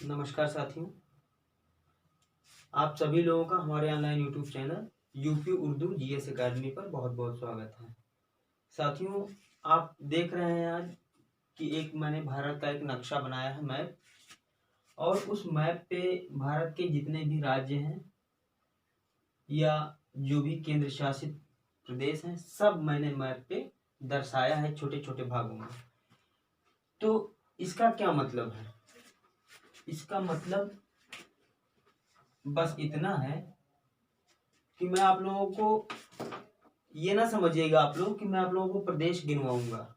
नमस्कार साथियों, आप सभी लोगों का हमारे online YouTube channel UP Urdu GS academy पर बहुत बहुत स्वागत है। साथियों, आप देख रहे हैं आज कि मैंने भारत का एक नक्शा बनाया है, मैप। और उस मैप पे भारत के जितने भी राज्य हैं या जो भी केंद्र शासित प्रदेश हैं, सब मैंने मैप पे दर्शाया है छोटे छोटे भागों में। तो इसका क्या मतलब है? इसका मतलब बस इतना है कि मैं आप लोगों को ये ना समझिएगा आप लोग कि मैं आप लोगों को प्रदेश गिनवाऊंगा।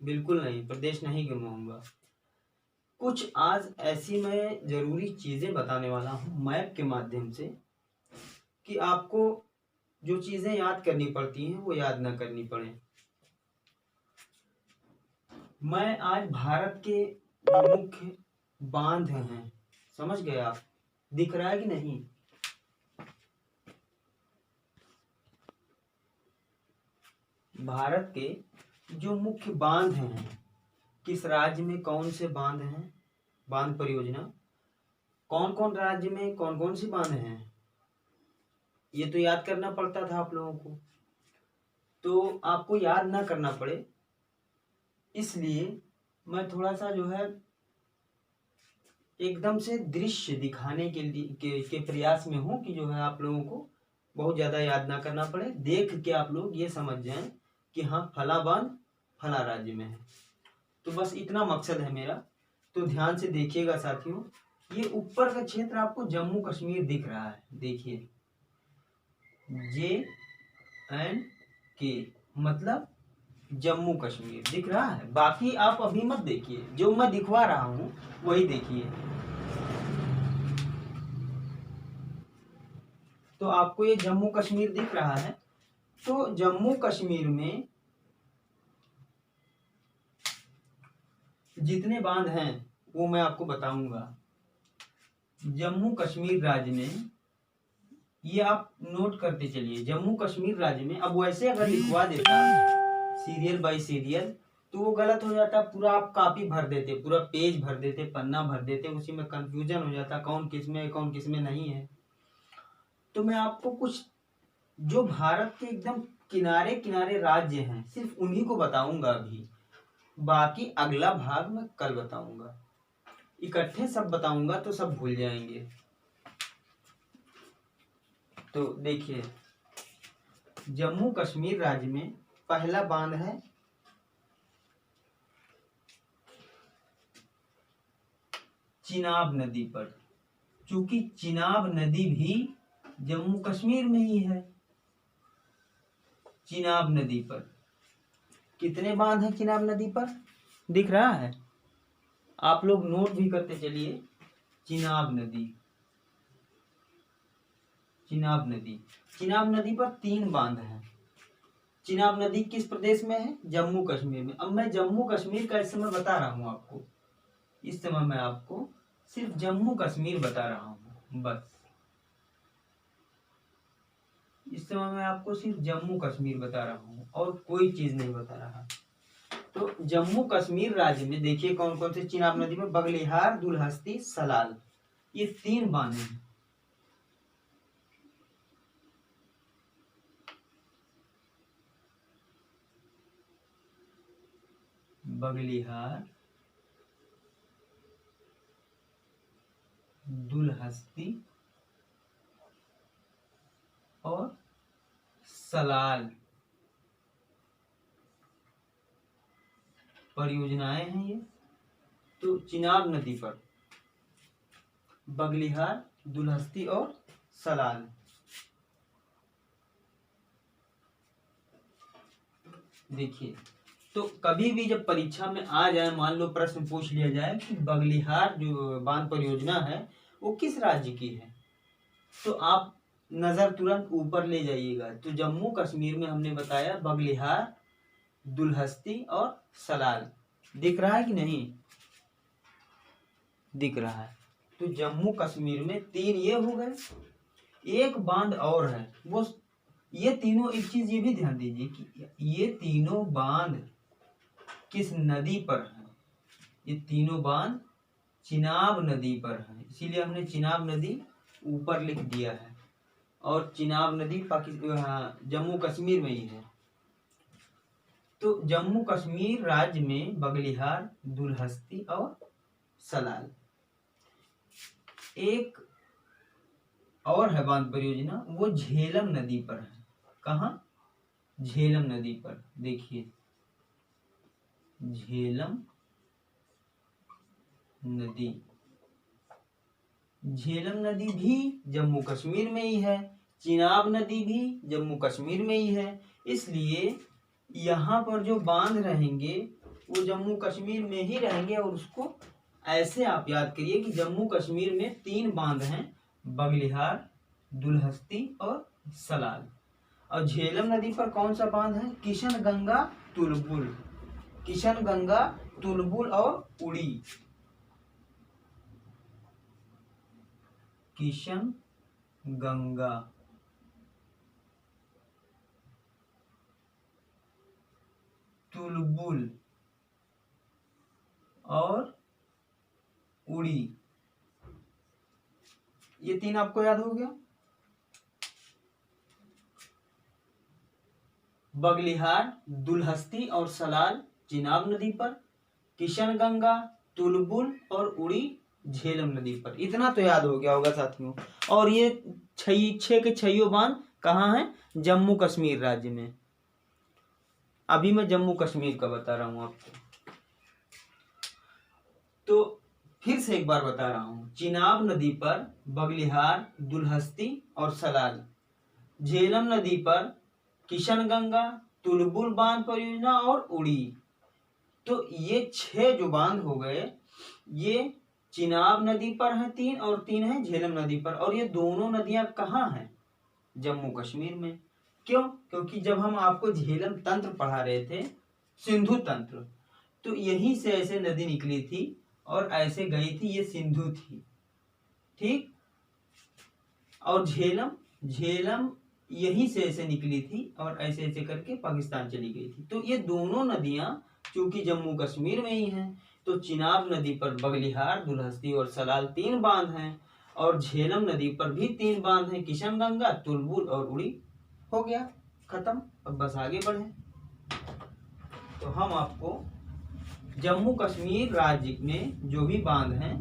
बिल्कुल नहीं, प्रदेश नहीं गिनवाऊंगा। कुछ आज ऐसी मैं जरूरी चीजें बताने वाला हूँ मैप के माध्यम से कि आपको जो चीजें याद करनी पड़ती हैं वो याद ना करनी पड़े। मैं आज भारत के जो मुख्य बांध हैं, समझ गए आप? दिख रहा है कि नहीं? भारत के जो मुख्य बांध हैं, किस राज्य में कौन से बांध हैं, बांध परियोजना, कौन कौन राज्य में कौन कौन सी बांध हैं, ये तो याद करना पड़ता था आप लोगों को। तो आपको याद ना करना पड़े इसलिए मैं थोड़ा सा जो है एकदम से दृश्य दिखाने के लिए के प्रयास में हूँ कि जो है आप लोगों को बहुत ज़्यादा याद ना करना पड़े। देख के आप लोग ये समझ जाएं कि हाँ, फला बांध फला राज्य में है। तो बस इतना मकसद है मेरा। तो ध्यान से देखिएगा साथियों, ये ऊपर का क्षेत्र आपको जम्मू कश्मीर दिख रहा है। देखिए, JNK मतलब जम्मू कश्मीर दिख रहा है। बाकी आप अभी मत देखिए, जो मैं दिखवा रहा हूं वही देखिए। तो आपको ये जम्मू कश्मीर दिख रहा है। तो जम्मू कश्मीर में जितने बांध हैं वो मैं आपको बताऊंगा। जम्मू कश्मीर राज्य में, ये आप नोट करते चलिए, जम्मू कश्मीर राज्य में। अब वैसे अगर लिखवा देता सीरियल बाय सीरियल तो वो गलत हो जाता। पूरा आप कॉपी भर देते, पूरा पेज भर देते, पन्ना भर देते, उसी में कंफ्यूजन हो जाता कौन किस में कौन किस में नहीं है। तो मैं आपको कुछ जो भारत के एकदम किनारे किनारे राज्य हैं सिर्फ उन्हीं को बताऊंगा अभी। बाकी अगला भाग मैं कल बताऊंगा। इकट्ठे सब बताऊंगा तो सब भूल जाएंगे। तो देखिए, जम्मू कश्मीर राज्य में पहला बांध है चिनाब नदी पर। चूंकि चिनाब नदी भी जम्मू कश्मीर में ही है। चिनाब नदी पर कितने बांध हैं? चिनाब नदी पर दिख रहा है? आप लोग नोट भी करते चलिए। चिनाब नदी, चिनाब नदी, चिनाब नदी पर 3 बांध हैं। चिनाब नदी किस प्रदेश में है? जम्मू कश्मीर में। अब मैं जम्मू कश्मीर का इस समय बता रहा हूं आपको। इस समय मैं आपको सिर्फ जम्मू कश्मीर बता रहा हूं, बस इस समय मैं आपको सिर्फ जम्मू कश्मीर बता रहा हूं और कोई चीज नहीं बता रहा। तो जम्मू कश्मीर राज्य में देखिए कौन कौन से चिनाब नदी में, बगलिहार, दुलहस्ती, सलाल, ये 3 बांध हैं। बगलिहार, दुलहस्ती और सलाल परियोजनाएं हैं ये। तो चिनाब नदी पर बगलिहार, दुलहस्ती और सलाल। देखिए, तो कभी भी जब परीक्षा में आ जाए, मान लो प्रश्न पूछ लिया जाए कि बगलिहार जो बांध परियोजना है वो किस राज्य की है, तो आप नजर तुरंत ऊपर ले जाइएगा। तो जम्मू कश्मीर में हमने बताया बगलिहार, दुलहस्ती और सलाल। दिख रहा है कि नहीं? दिख रहा है। तो जम्मू कश्मीर में 3 ये हो गए। एक बांध और है, वो ये तीनों, एक चीज ये भी ध्यान दीजिए कि ये तीनों बांध किस नदी पर है। ये तीनों बांध चिनाब नदी पर है, इसीलिए हमने चिनाब नदी ऊपर लिख दिया है। और चिनाब नदी जम्मू कश्मीर में ही है। तो जम्मू कश्मीर राज्य में बगलिहार, दुलहस्ती और सलाल। एक और है बांध परियोजना, वो झेलम नदी पर है। कहाँ? झेलम नदी पर। देखिए झेलम नदी, झेलम नदी भी जम्मू कश्मीर में ही है, चिनाब नदी भी जम्मू कश्मीर में ही है। इसलिए यहाँ पर जो बांध रहेंगे वो जम्मू कश्मीर में ही रहेंगे। और उसको ऐसे आप याद करिए कि जम्मू कश्मीर में 3 बांध हैं, बगलिहार, दुलहस्ती और सलाल। और झेलम नदी पर कौन सा बांध है? किशन गंगा, तुलबुल, किशन गंगा, तुलबुल और उड़ी। किशन गंगा, तुलबुल और उड़ी, ये 3 आपको याद हो गया। बगलिहार, दुलहस्ती और सलाल चिनाब नदी पर, किशन गंगा, तुलबुल और उड़ी झेलम नदी पर। इतना तो याद हो गया होगा साथियों। और ये 6 के 6 बांध कहाँ हैं? जम्मू कश्मीर राज्य में। अभी मैं जम्मू कश्मीर का बता रहा हूँ आपको। तो फिर से एक बार बता रहा हूँ, चिनाब नदी पर बगलिहार, दुलहस्ती और सलाल, झेलम नदी पर किशन गंगा, तुलबुल बांध परियोजना और उड़ी। तो ये 6 जो बांध हो गए, ये चिनाब नदी पर हैं 3 और 3 हैं झेलम नदी पर। और ये दोनों नदियां कहाँ हैं? जम्मू कश्मीर में। क्यों? क्योंकि जब हम आपको झेलम तंत्र पढ़ा रहे थे, सिंधु तंत्र, तो यहीं से ऐसे नदी निकली थी और ऐसे गई थी, ये सिंधु थी, ठीक। और झेलम यहीं से ऐसे निकली थी और ऐसे ऐसे करके पाकिस्तान चली गई थी। तो ये दोनों नदियां चूंकि जम्मू कश्मीर में ही हैं, तो चिनाब नदी पर बगलिहार, दुलहस्ती और सलाल 3 बांध हैं। और झेलम नदी पर भी 3 बांध हैं, किशन गंगा, तुलबुल और उड़ी। हो गया, खत्म। अब बस आगे बढ़े। तो हम आपको जम्मू कश्मीर राज्य में जो भी बांध हैं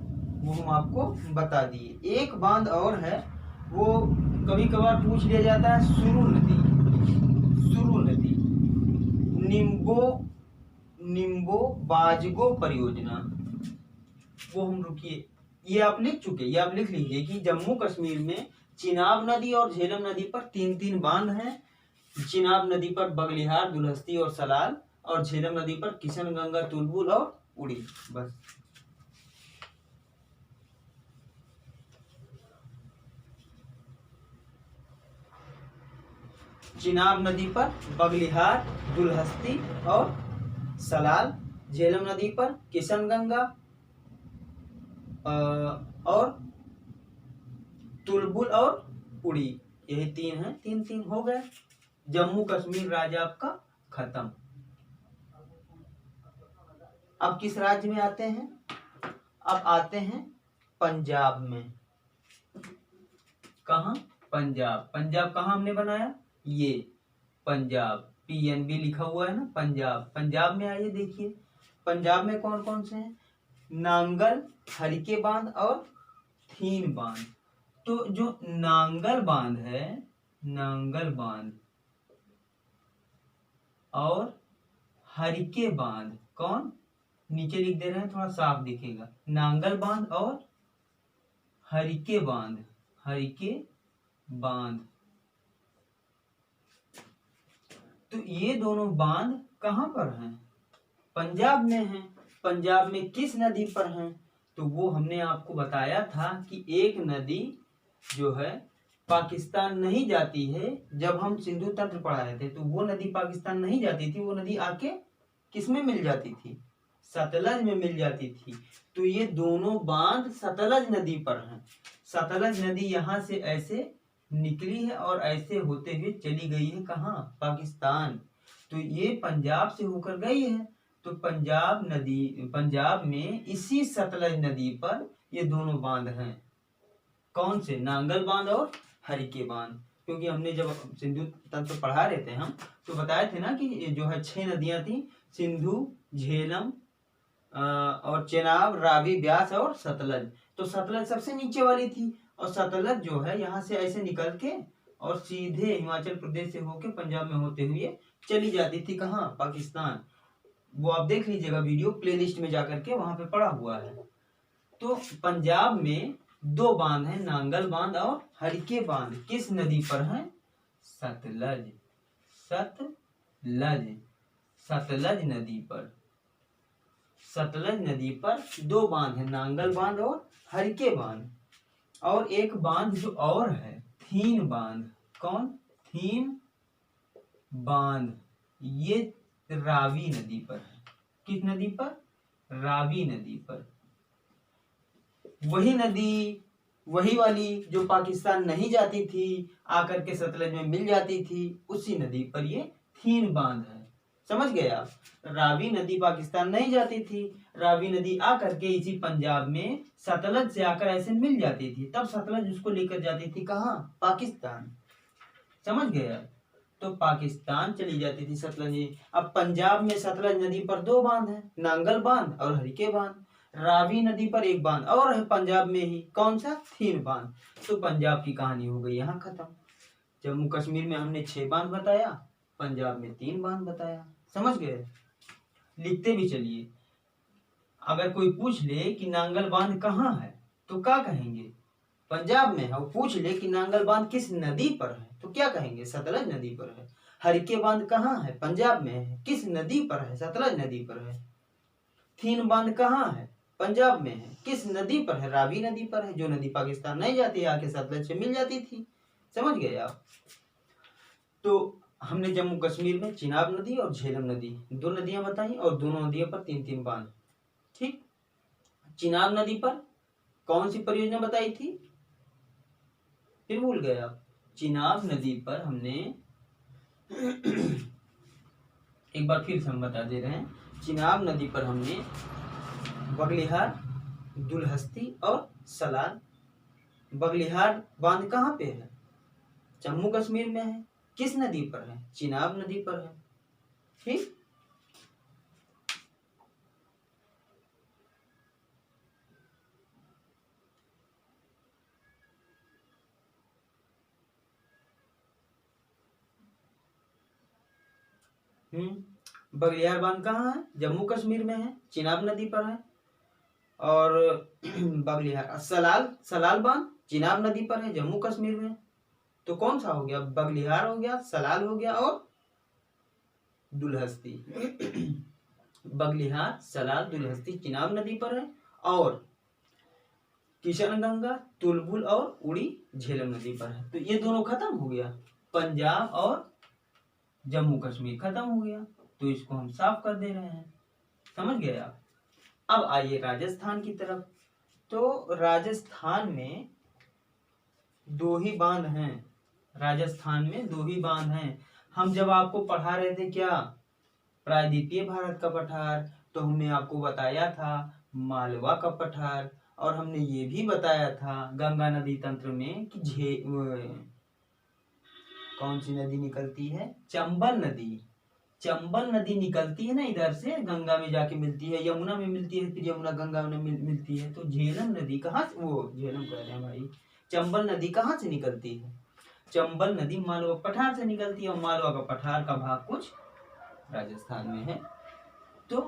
वो हम आपको बता दिए। एक बांध और है, वो कभी कभार पूछ लिया जाता है, सुरु नदी। सुरु नदी, निम्बो बाजगो परियोजना। वो हम रुकिए, ये आप लिख चुके, ये आप लिख लीजिए कि जम्मू कश्मीर में चिनाब नदी और झेलम नदी पर 3 बांध हैं। चिनाब नदी पर बगलिहार, दुलहस्ती और सलाल, और झेलम नदी पर किशन गंगा, तुलबुल और उड़ी। बस। चिनाब नदी पर बगलिहार, दुलहस्ती और सलाल, झेलम नदी पर किशन गंगा और तुलबुल और उड़ी। यही 3 हैं, 3 हो गए। जम्मू कश्मीर राज्य आपका खत्म। अब किस राज्य में आते हैं? अब आते हैं पंजाब में। कहाँ? पंजाब। पंजाब कहाँ हमने बनाया? ये पंजाब, PNB लिखा हुआ है ना, पंजाब। पंजाब में आइए, देखिए पंजाब में कौन कौन से हैं? नांगल, हरिके बांध और थीन बांध। तो जो नांगल बांध है, नांगल बांध और हरिके बांध, कौन? नीचे लिख दे रहे हैं, थोड़ा साफ दिखेगा। नांगल बांध और हरिके बांध, हरिके बांध। तो ये दोनों बांध कहाँ पर हैं? पंजाब में हैं। पंजाब में किस नदी पर हैं? तो वो हमने आपको बताया था कि एक नदी जो है पाकिस्तान नहीं जाती है। जब हम सिंधु तंत्र पढ़ाए थे तो वो नदी पाकिस्तान नहीं जाती थी, वो नदी आके किस में मिल जाती थी? सतलज में मिल जाती थी। तो ये दोनों बांध सतलज नदी पर हैं। सतलज नदी यहाँ से ऐसे निकली है और ऐसे होते हुए चली गई है कहाँ? पाकिस्तान। तो ये पंजाब से होकर गई है। तो पंजाब में इसी सतलज नदी पर ये दोनों बांध हैं। कौन से? नांगल बांध और हरिके बांध। क्योंकि हमने जब सिंधु तंत्र पढ़ा रहे थे हम, तो बताए थे ना कि जो है 6 नदियां थी, सिंधु, झेलम और चेनाब, रावी, ब्यास और सतलज। तो सतलज सबसे नीचे वाली थी, और सतलज जो है यहाँ से ऐसे निकल के और सीधे हिमाचल प्रदेश से होके पंजाब में होते हुए चली जाती थी। कहाँ? पाकिस्तान। वो आप देख लीजिएगा वीडियो प्लेलिस्ट में जाकर के, वहां पे पड़ा हुआ है। तो पंजाब में 2 बांध हैं, नांगल बांध और हरिके बांध। किस नदी पर हैं? सतलज। सतलज सतलज नदी पर, सतलज नदी पर 2 बांध हैं, नांगल बांध और हरिके बांध। और एक बांध जो और है, थीन बांध। कौन? थीन बांध। ये रावी नदी पर है। किस नदी पर? रावी नदी पर। वही नदी, वही वाली जो पाकिस्तान नहीं जाती थी, आकर के सतलज में मिल जाती थी, उसी नदी पर ये थीन बांध है। समझ गए आप? रावी नदी पाकिस्तान नहीं जाती थी, रावी नदी आकर के इसी पंजाब में सतलज से आकर ऐसे मिल जाती थी, तब सतलज उसको लेकर जाती थी। कहाँ? पाकिस्तान। समझ गए आप? तो पाकिस्तान चली जाती थी सतलज। अब पंजाब में सतलज नदी पर 2 बांध हैं, नांगल बांध और हरिके बांध। रावी नदी पर 1 बांध और है पंजाब में ही, कौन सा? थीन बांध। तो पंजाब की कहानी हो गई यहाँ खत्म। जम्मू कश्मीर में हमने 6 बांध बताया, पंजाब में 3 बांध बताया। समझ गए? लिखते भी चलिए। अगर कोई पूछ ले कि नांगल बांध कहाँ है, तो क्या कहेंगे? पंजाब में है। और पूछ ले कि नांगल बांध किस नदी पर है, तो क्या कहेंगे? सतलज नदी पर है। हरिके बांध कहाँ है? पंजाब में है। किस नदी पर है? सतलज नदी पर है। थीन बांध कहाँ है? पंजाब में है। किस नदी पर है? रावी नदी पर है, जो नदी पाकिस्तान नहीं जाती, आके सतलज से मिल जाती थी। समझ गए आप? तो हमने जम्मू कश्मीर में चिनाब नदी और झेलम नदी 2 नदियां बताई, और दोनों नदियों पर 3-3 बांध। ठीक। चिनाब नदी पर कौन सी परियोजना बताई थी? फिर भूल गए आप? चिनाब नदी पर हमने एक बार फिर से हम बता दे रहे हैं। चिनाब नदी पर हमने बगलिहार, दुलहस्ती और सलाल। बगलिहार बांध कहाँ पे है? जम्मू कश्मीर में है। किस नदी पर है? चिनाब नदी पर है। ठीक। बगलिहार बांध कहाँ है? जम्मू कश्मीर में है, चिनाब नदी पर है। और बगलिहार सलाल बांध चिनाब नदी पर है, जम्मू कश्मीर में। तो कौन सा हो गया? बगलिहार हो गया, सलाल हो गया और दुलहस्ती। बगलिहार, सलाल, दुलहस्ती चिनाब नदी पर है, और किशनगंगा, तुलबुल और उड़ी झेलम नदी पर है। तो ये दोनों खत्म हो गया। पंजाब और जम्मू कश्मीर खत्म हो गया, तो इसको हम साफ कर दे रहे हैं। समझ गए आप? अब आइए राजस्थान की तरफ। तो राजस्थान में 2 ही बांध हैं। राजस्थान में 2 ही बांध हैं। हम जब आपको पढ़ा रहे थे क्या, प्रायद्वीपीय भारत का पठार, तो हमने आपको बताया था मालवा का पठार, और हमने ये भी बताया था गंगा नदी तंत्र में कि कौन सी नदी निकलती है? चंबल नदी। चंबल नदी निकलती है ना इधर से, गंगा में जाके मिलती है, यमुना में मिलती है, फिर यमुना गंगा में मिलती है। तो झेलम नदी कहाँ से, वो झेलम कह रहे हैं भाई, चंबल नदी कहाँ से निकलती है? चंबल नदी मालवा पठार से निकलती है, और मालवा का पठार का भाग कुछ राजस्थान में है। तो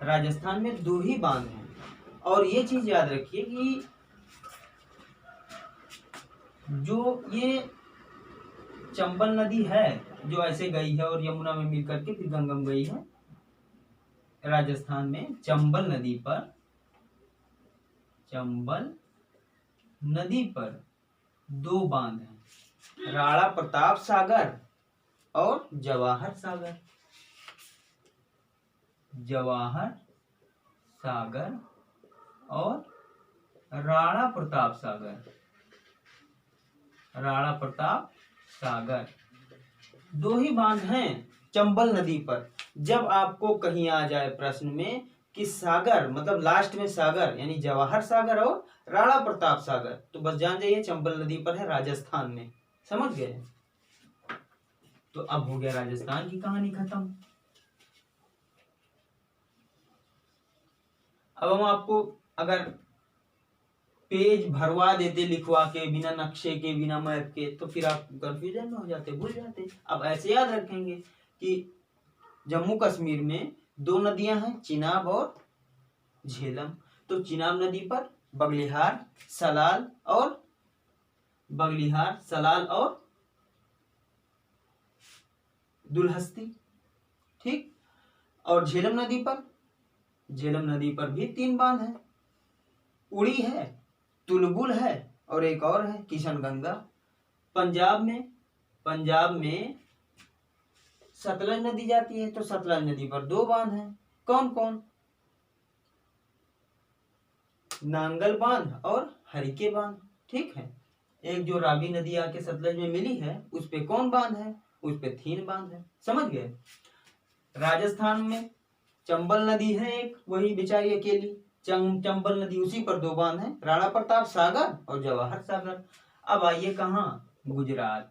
राजस्थान में 2 ही बांध हैं। और ये चीज याद रखिए कि जो ये चंबल नदी है, जो ऐसे गई है और यमुना में मिल करके फिर गंगा में गई है, राजस्थान में चंबल नदी पर 2 बांध हैं, राणा प्रताप सागर और जवाहर सागर। जवाहर सागर और राणा प्रताप सागर। राणा प्रताप सागर 2 ही बांध हैं। चंबल नदी पर। जब आपको कहीं आ जाए प्रश्न में कि सागर मतलब लास्ट में सागर यानी जवाहर सागर और राणा प्रताप सागर, तो बस जान जाइए चंबल नदी पर है, राजस्थान में। समझ गए? तो अब हो गया राजस्थान की कहानी खत्म। अब हम आपको अगर पेज भरवा देते लिखवा के, बिना नक्शे के, बिना मैप के, तो फिर आप कंफ्यूजन में हो जाते, भूल जाते। अब ऐसे याद रखेंगे कि जम्मू कश्मीर में 2 नदियां हैं, चिनाब और झेलम। तो चिनाब नदी पर बगलिहार, सलाल और दुलहस्ती, ठीक। और झेलम नदी पर भी 3 बांध हैं, उड़ी है, तुलबुल है और एक और है किशनगंगा। पंजाब में सतलज नदी जाती है, तो सतलज नदी पर 2 बांध हैं। कौन कौन? नांगल बांध और हरिके बांध, ठीक है। एक जो रावी नदी आके सतलज में मिली है, उस पे कौन बांध है? उस पे 3 बांध है। समझ गए? राजस्थान में चंबल नदी है एक, वही बेचारी अकेली चंबल नदी, उसी पर 2 बांध हैं, राणा प्रताप सागर और जवाहर सागर। अब आइए कहाँ? गुजरात।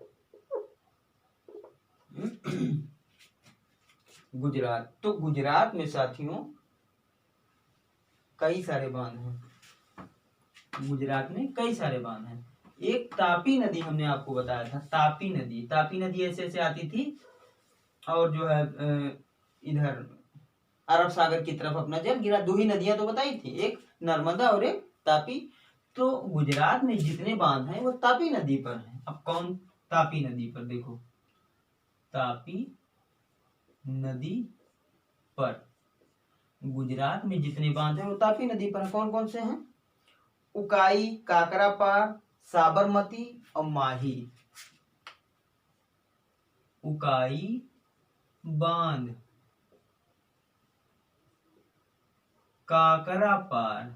गुजरात, तो गुजरात में साथियों कई सारे बांध हैं। गुजरात में कई सारे बांध हैं। एक तापी नदी हमने आपको बताया था, तापी नदी ऐसे ऐसे आती थी और जो है इधर अरब सागर की तरफ अपना जल गिरा। 2 ही नदियां तो बताई थी, एक नर्मदा और एक तापी। तो गुजरात में जितने बांध हैं वो तापी नदी पर हैं। अब कौन? तापी नदी पर देखो, तापी नदी पर गुजरात में जितने बांध हैं वो तापी नदी पर हैं। कौन कौन से हैं? उकाई, काकरापार, साबरमती और माही। उकाई बांध, काकरापार,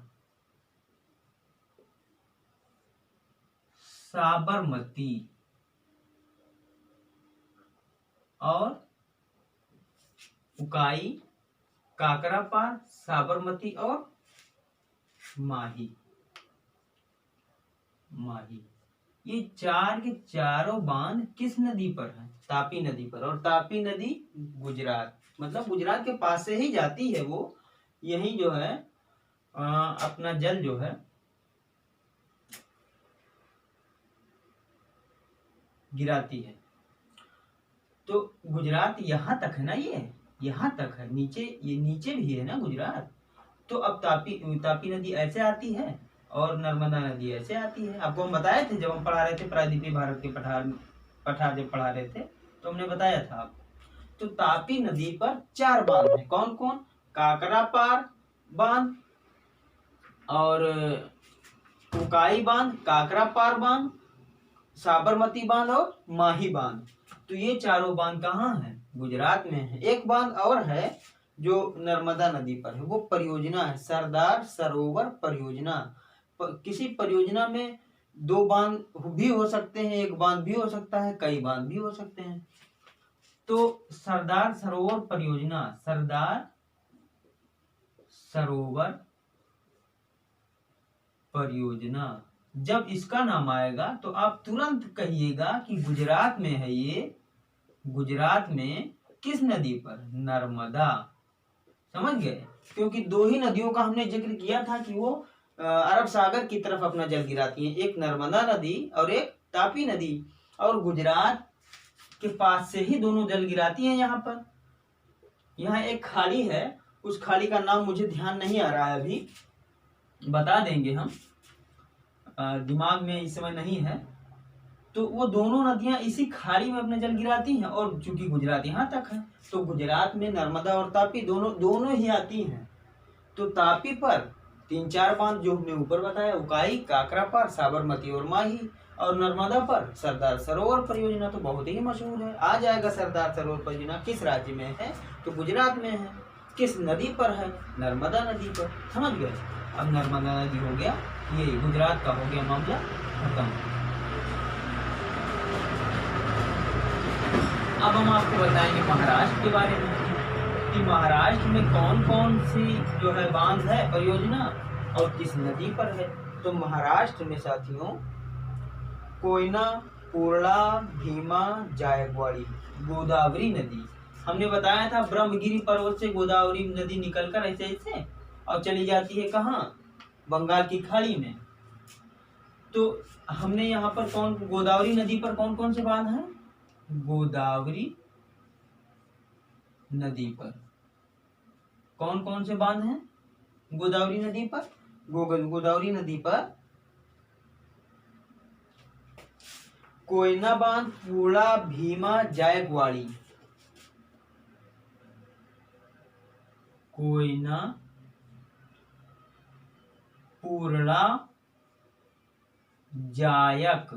साबरमती और उकाई, काकरापार, साबरमती और माही। ये 4 के चारों बांध किस नदी पर है? तापी नदी पर। और तापी नदी गुजरात मतलब गुजरात के पास से ही जाती है, वो यही जो है अपना जल जो है गिराती है। तो गुजरात यहाँ तक है ना, ये यहाँ तक है, ये नीचे भी है ना गुजरात। तो अब तापी नदी ऐसे आती है और नर्मदा नदी ऐसे आती है। आपको हम बताए थे जब हम पढ़ा रहे थे प्रायद्वीपीय भारत के पठार जब पढ़ा रहे थे, तो हमने बताया था आपको। तो तापी नदी पर 4 बांध हैं। कौन कौन? काकरापार बांध और उकाई बांध, काकरापार बांध, साबरमती बांध और माही बांध। तो ये चारों बांध कहाँ हैं? गुजरात में है। एक बांध और है जो नर्मदा नदी पर है, वो परियोजना है, सरदार सरोवर परियोजना। किसी परियोजना में 2 बांध भी हो सकते हैं, एक बांध भी हो सकता है, कई बांध भी हो सकते हैं। तो सरदार सरोवर परियोजना, सरदार सरोवर परियोजना, जब इसका नाम आएगा तो आप तुरंत कहिएगा कि गुजरात में है ये। गुजरात में किस नदी पर? नर्मदा। समझ गए? क्योंकि 2 ही नदियों का हमने जिक्र किया था कि वो अरब सागर की तरफ अपना जल गिराती हैं, एक नर्मदा नदी और एक तापी नदी। और गुजरात के पास से ही दोनों जल गिराती हैं। यहाँ पर यहाँ एक खाड़ी है, उस खाड़ी का नाम मुझे ध्यान नहीं आ रहा है, अभी बता देंगे हम, दिमाग में इस समय नहीं है। तो वो दोनों नदियां इसी खाड़ी में अपने जल गिराती हैं। और चूंकि गुजरात यहाँ तक है, तो गुजरात में नर्मदा और तापी दोनों ही आती हैं। तो तापी पर 3-4 बांध जो हमने ऊपर बताया, उकाई, काकरापार, साबरमती और माही। और नर्मदा पर सरदार सरोवर परियोजना तो बहुत ही मशहूर है। आ जाएगा सरदार सरोवर परियोजना किस राज्य में है? तो गुजरात में है। किस नदी पर है? नर्मदा नदी पर। समझ गए? अब नर्मदा नदी हो गया, ये गुजरात का हो गया मामला खत्म। अब हम आपको बताएंगे महाराष्ट्र के बारे में कि महाराष्ट्र में कौन कौन सी जो है बांध है, परियोजना, और किस नदी पर है। तो महाराष्ट्र में साथियों कोयना, पूर्णा, भीमा, जायकवाड़ी, गोदावरी नदी। हमने बताया था ब्रह्मगिरी पर्वत से गोदावरी नदी निकलकर ऐसे ऐसे और चली जाती है कहाँ, बंगाल की खाड़ी में। तो हमने यहाँ पर गोदावरी नदी पर कौन कौन से बांध हैं? गोदावरी नदी पर कौन कौन से बांध हैं? गोदावरी नदी पर गोदावरी नदी पर कोयना बांध, पूर्णा, भीमा, जायकवाड़ी। कोयना, पूर्णा, जायक,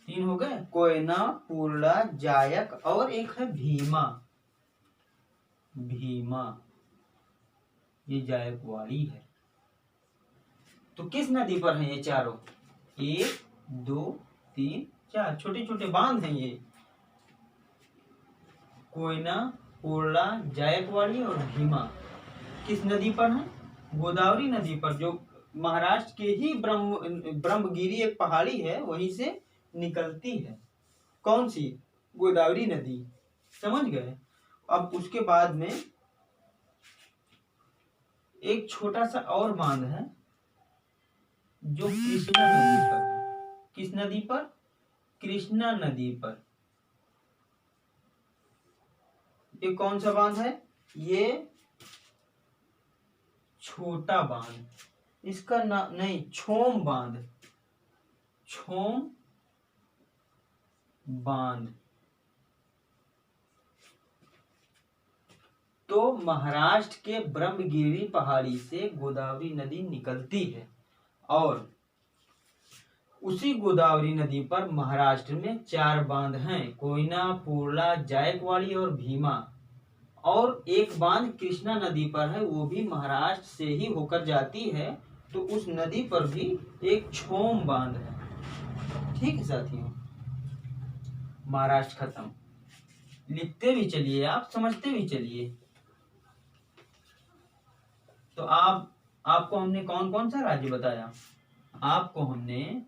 3 हो गए। कोयना, पूर्णा, जायक और एक है भीमा। भीमा ये जायकवाड़ी है। तो किस नदी पर है ये चारों? 1 2 3 4 छोटे छोटे बांध हैं ये। कोयना, पूर्णा, जायकवाड़ी और भीमा किस नदी पर है? गोदावरी नदी पर, जो महाराष्ट्र के ही ब्रह्मगिरी एक पहाड़ी है वहीं से निकलती है। कौन सी? गोदावरी नदी। समझ गए? अब उसके बाद में एक छोटा सा और बांध है जो कृष्णा नदी पर है। किस नदी पर? कृष्णा नदी पर। ये कौन सा बांध है? ये छोटा बांध, इसका नाम नहीं, छोम बांध। छोम बांध। तो महाराष्ट्र के ब्रह्मगिरी पहाड़ी से गोदावरी नदी निकलती है और उसी गोदावरी नदी पर महाराष्ट्र में 4 बांध हैं, कोयना, पूर्णा, जायकवाड़ी और भीमा। और एक बांध कृष्णा नदी पर है, वो भी महाराष्ट्र से ही होकर जाती है। तो उस नदी पर भी एक छोम बांध है। ठीक है साथियों, महाराष्ट्र खत्म। लिखते भी चलिए आप, समझते भी चलिए। तो आपको हमने कौन कौन सा राज्य बताया? आपको हमने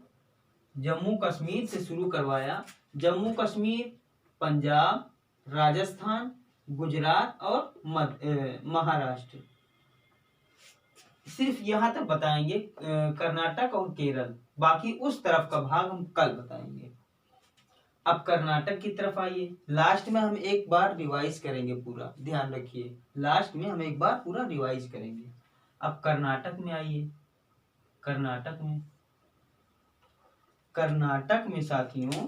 जम्मू कश्मीर से शुरू करवाया। जम्मू कश्मीर, पंजाब, राजस्थान, गुजरात और महाराष्ट्र। सिर्फ यहाँ तक बताएंगे, कर्नाटक और केरल। बाकी उस तरफ का भाग हम कल बताएंगे। अब कर्नाटक की तरफ आइए। लास्ट में हम एक बार रिवाइज करेंगे पूरा, ध्यान रखिए। लास्ट में हम एक बार पूरा रिवाइज करेंगे। अब कर्नाटक में आइए। कर्नाटक में साथियों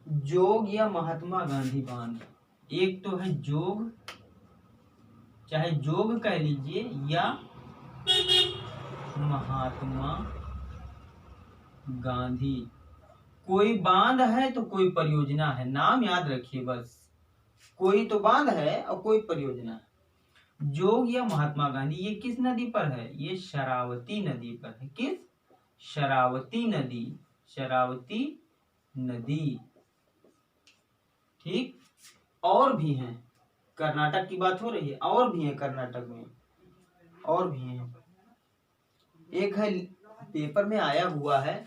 जोग या महात्मा गांधी बांध। एक तो है जोग, चाहे जोग कह लीजिए या महात्मा गांधी। कोई बांध है तो कोई परियोजना है, नाम याद रखिए बस। कोई तो बांध है और कोई परियोजना है। जोग या महात्मा गांधी ये किस नदी पर है? ये शरावती नदी पर है। किस? शरावती नदी। शरावती नदी। ठीक। और भी हैं, कर्नाटक की बात हो रही है, और भी है कर्नाटक में, और भी है। एक है पेपर में आया हुआ है,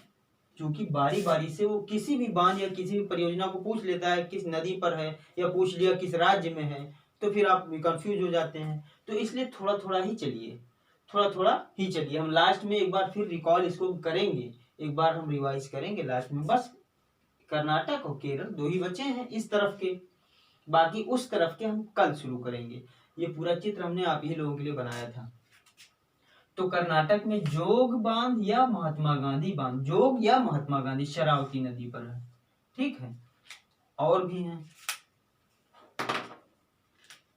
क्योंकि बारी बारी से वो किसी भी बांध या किसी भी परियोजना को पूछ लेता है किस नदी पर है, या पूछ लिया किस राज्य में है, तो फिर आप कंफ्यूज हो जाते हैं। तो इसलिए थोड़ा थोड़ा ही चलिए, थोड़ा थोड़ा ही चलिए। हम लास्ट में एक बार फिर रिकॉल इसको करेंगे, एक बार हम रिवाइज करेंगे लास्ट में। बस कर्नाटक और केरल 2 ही बचे हैं इस तरफ के, बाकी उस तरफ के हम कल शुरू करेंगे। ये पूरा चित्र हमने आप ही लोगों के लिए बनाया था। तो कर्नाटक में जोग बांध या महात्मा गांधी बांध, जोग या महात्मा गांधी शरावती नदी पर है। ठीक है। और भी हैं,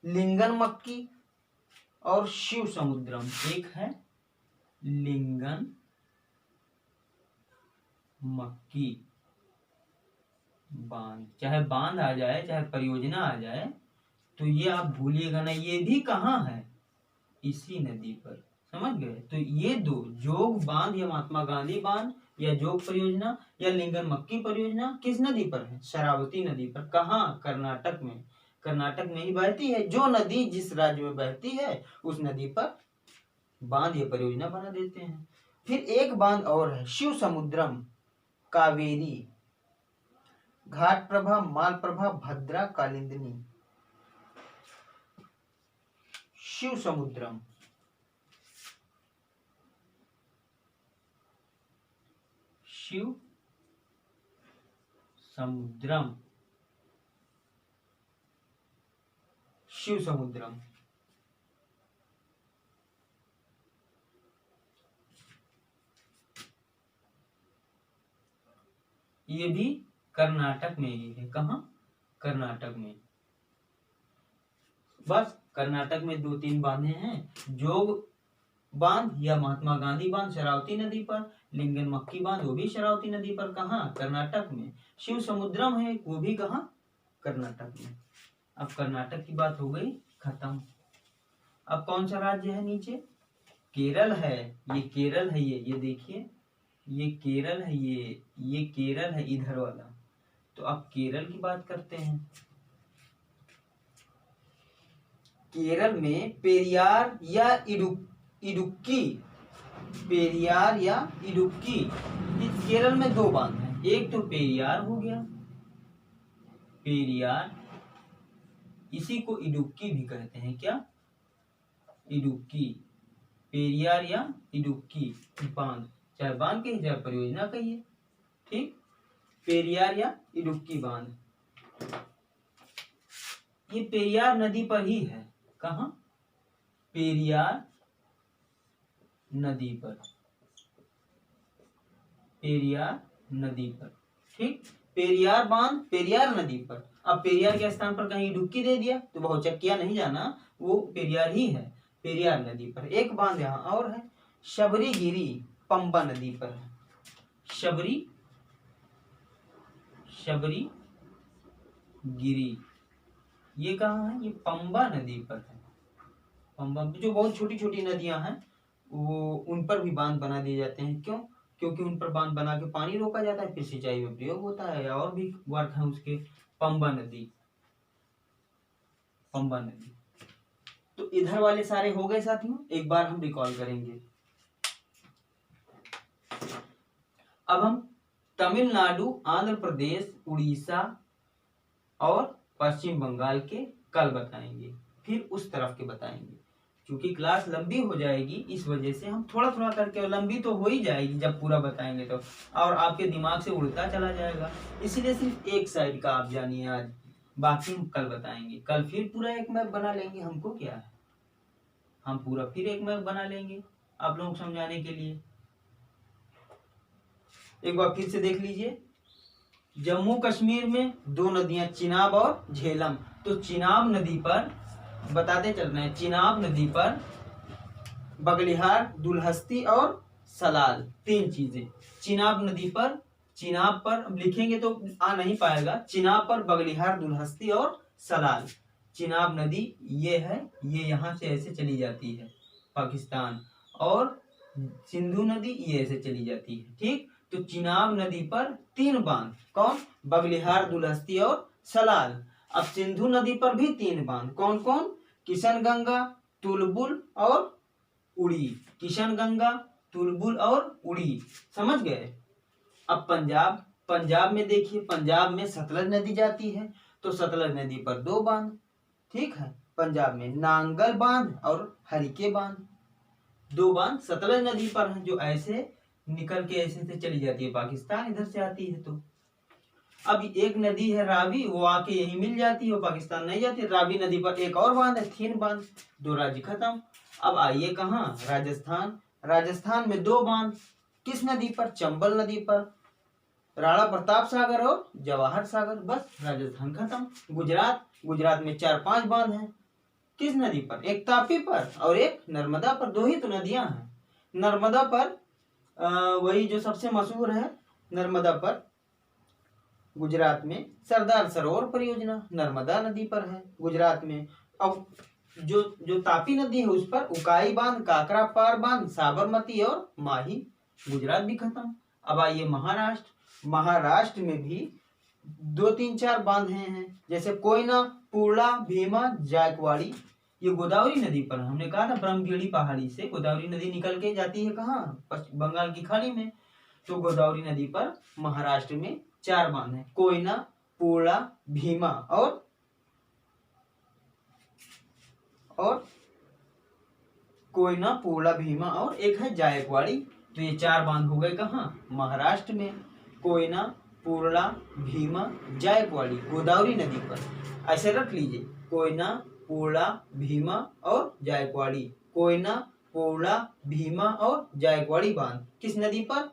लिंगन मक्की और शिव समुद्रम। एक है लिंगन मक्की बांध। चाहे बांध आ जाए चाहे परियोजना आ जाए, तो ये आप भूलिएगा ना, ये भी कहाँ है, इसी नदी पर। समझ गए। तो ये दो, जोग बांध या महात्मा गांधी बांध या जोग परियोजना या लिंगन मक्की परियोजना किस नदी पर है, शरावती नदी पर। कहाँ, कर्नाटक में। कर्नाटक में ही बहती है। जो नदी जिस राज्य में बहती है उस नदी पर बांध या परियोजना बना देते हैं। फिर एक बांध और है, शिव समुद्रम, कावेरी, घाट प्रभा, माल प्रभा, भद्रा, कालिंदी। शिव समुद्रम, शिव समुद्रम, शिव समुद्रम। ये भी कर्नाटक में ही है। कहाँ, कर्नाटक में। बस कर्नाटक में 2-3 बांधे हैं, जोग बांध या महात्मा गांधी बांध शरावती नदी पर, लिंगन मक्की बांध वो भी शरावती नदी पर। कहाँ, कर्नाटक में। शिव समुद्रम है वो भी कहाँ, कर्नाटक में। अब कर्नाटक की बात हो गई खत्म। अब कौन सा राज्य है नीचे, केरल है। ये केरल है, ये देखिए, ये केरल है, ये केरल है इधर वाला। तो अब केरल की बात करते हैं। केरल में पेरियार या इडुक्की, पेरियार या इडुक्की, इस केरल में 2 बांध हैं। एक तो पेरियार हो गया, पेरियार, इसी को इडुक्की भी कहते हैं। क्या, इडुक्की, पेरियार या इडुक्की बांध, चाहे बांध कहिए चाहे परियोजना कहिए। ठीक, पेरियार या इडुक्की बांध, ये पेरियार नदी पर ही है। कहाँ, पेरियार नदी पर, पेरियार नदी पर। ठीक, पेरियार बांध पेरियार नदी पर। अब पेरियार के स्थान पर कहीं इडुक्की दे दिया तो बहुचक्किया नहीं जाना, वो पेरियार ही है, पेरियार नदी पर। एक बांध यहाँ और है, शबरी गिरी, पंबा नदी पर है। शबरी, शबरी गिरी, ये कहाँ है, ये पंबा नदी पर है। पंबा, जो बहुत छोटी छोटी नदियां हैं वो उन पर भी बांध बना दिए जाते हैं। क्यों, क्योंकि उन पर बांध बना के पानी रोका जाता है, फिर सिंचाई में प्रयोग होता है, और भी वर्क है उसके। पंबा नदी, पंबा नदी। तो इधर वाले सारे हो गए साथियों, एक बार हम रिकॉल करेंगे। अब हम तमिलनाडु, आंध्र प्रदेश, उड़ीसा और पश्चिम बंगाल के कल बताएंगे, फिर उस तरफ के बताएंगे। क्योंकि क्लास लंबी हो जाएगी, इस वजह से हम थोड़ा थोड़ा करके, और लंबी तो हो ही जाएगी जब पूरा बताएंगे तो, और आपके दिमाग से उड़ता चला जाएगा। इसलिए सिर्फ एक साइड का आप जानिए आज, बाकी हम कल बताएंगे। कल फिर पूरा एक मैप बना लेंगे, हमको क्या है, हम पूरा फिर एक मैप बना लेंगे आप लोगों को समझाने के लिए। एक बार फिर से देख लीजिए, जम्मू कश्मीर में 2 नदियां, चिनाब और झेलम। तो चिनाब नदी पर बताते चल रहे हैं, चिनाब नदी पर बगलिहार, दुलहस्ती और सलाल, 3 चीजें। चिनाब नदी पर, चिनाब पर अब लिखेंगे तो आ नहीं पाएगा, चिनाब पर बगलिहार, दुलहस्ती और सलाल। चिनाब नदी ये है, ये यहाँ से ऐसे चली जाती है पाकिस्तान, और सिंधु नदी ये ऐसे चली जाती है। ठीक, तो चिनाब नदी पर 3 बांध, कौन, बगलिहार, दुलहस्ती और सलाल। अब सिंधु नदी पर भी 3 बांध, कौन कौन, किशनगंगा, तुलबुल और उड़ी। किशनगंगा, तुलबुल और उड़ी, समझ गए। अब पंजाब, पंजाब में देखिए, पंजाब में सतलज नदी जाती है, तो सतलज नदी पर 2 बांध। ठीक है, पंजाब में नांगल बांध और हरिके बांध, 2 बांध सतलज नदी पर हैं, जो ऐसे निकल के ऐसे से चली जाती है पाकिस्तान, इधर से आती है। तो अब एक नदी है रावी, वो आके यही मिल जाती है, वो पाकिस्तान नहीं जाती। रावी नदी पर एक और बांध है, 3 बांध, 2 राज्य खत्म। अब आइए कहाँ, राजस्थान। राजस्थान में 2 बांध, किस नदी पर, चंबल नदी पर, राणा प्रताप सागर और जवाहर सागर, बस राजस्थान खत्म। गुजरात, गुजरात में 4-5 बांध हैं, किस नदी पर, एक तापी पर और एक नर्मदा पर। 2 ही तो नदियां हैं। नर्मदा पर वही जो सबसे मशहूर है, नर्मदा पर गुजरात में सरदार सरोवर परियोजना नर्मदा नदी पर है गुजरात में। अब जो जो तापी नदी है उस पर उकाई बांध, काकरा पार बांध, साबरमती और माही। गुजरात भी खत्म। अब आइए महाराष्ट्र। महाराष्ट्र में भी 2-3-4 बांध हैं, जैसे कोयना, पूर्णा, भीमा, जायकवाड़ी। ये गोदावरी नदी पर, हमने कहा था ब्रह्मगिरी पहाड़ी से गोदावरी नदी निकल के जाती है कहाँ, बंगाल की खाड़ी में। तो गोदावरी नदी पर महाराष्ट्र में 4 बांध हैं, कोयना, पूर्णा, भीमा और कोयना, पूर्णा, भीमा और एक है जायकवाड़ी। तो ये 4 बांध हो गए कहाँ, महाराष्ट्र में। कोयना, पूर्णा, भीमा, जायकवाड़ी गोदावरी नदी पर। ऐसे रख लीजिए, कोयना, पूर्णा, भीमा और जायकवाड़ी। कोयना, पूर्णा, भीमा और जायकवाड़ी बांध किस नदी पर,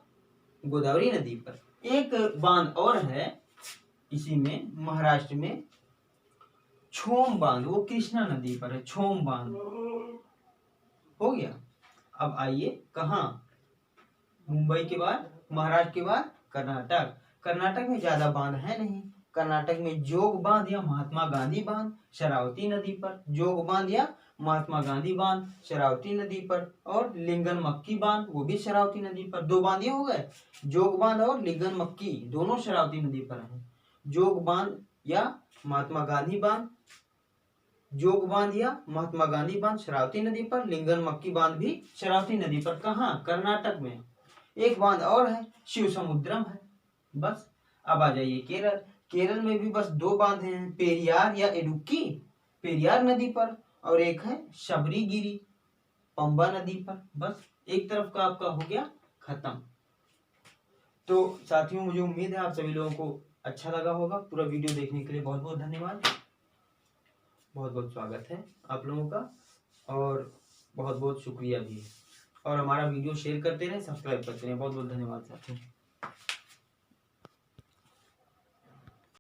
गोदावरी नदी पर। एक बांध और है इसी में महाराष्ट्र में, छोम बांध, वो कृष्णा नदी पर है। छोम बांध हो गया। अब आइए कहाँ, मुंबई के बाद, महाराष्ट्र के बाद कर्नाटक। कर्नाटक में ज्यादा बांध है नहीं। कर्नाटक में जोग बांध या महात्मा गांधी बांध शरावती नदी पर। जोग बांध या महात्मा गांधी बांध शरावती नदी पर। और लिंगन मक्की बांध, वो भी शरावती नदी पर। 2 बांध ये हो गए, जोग बांध और लिंगन मक्की, दोनों शरावती नदी पर है। जोग बांध या महात्मा गांधी बांध, जोग बांध या महात्मा गांधी बांध शरावती नदी पर। लिंगन मक्की बांध भी शरावती नदी पर। कहाँ, कर्नाटक में। एक बांध और है, शिव समुद्रम है। बस। अब आ जाइए केरल। केरल में भी बस 2 बांध हैं, पेरियार या इडुक्की पेरियार नदी पर, और एक है शबरीगिरी पंबा नदी पर। बस एक तरफ का आपका हो गया खत्म। तो साथियों, मुझे उम्मीद है आप सभी लोगों को अच्छा लगा होगा। पूरा वीडियो देखने के लिए बहुत बहुत धन्यवाद। बहुत बहुत स्वागत है आप लोगों का, और बहुत बहुत शुक्रिया भी। और हमारा वीडियो शेयर करते रहें, सब्सक्राइब करते रहें। बहुत बहुत धन्यवाद साथियों।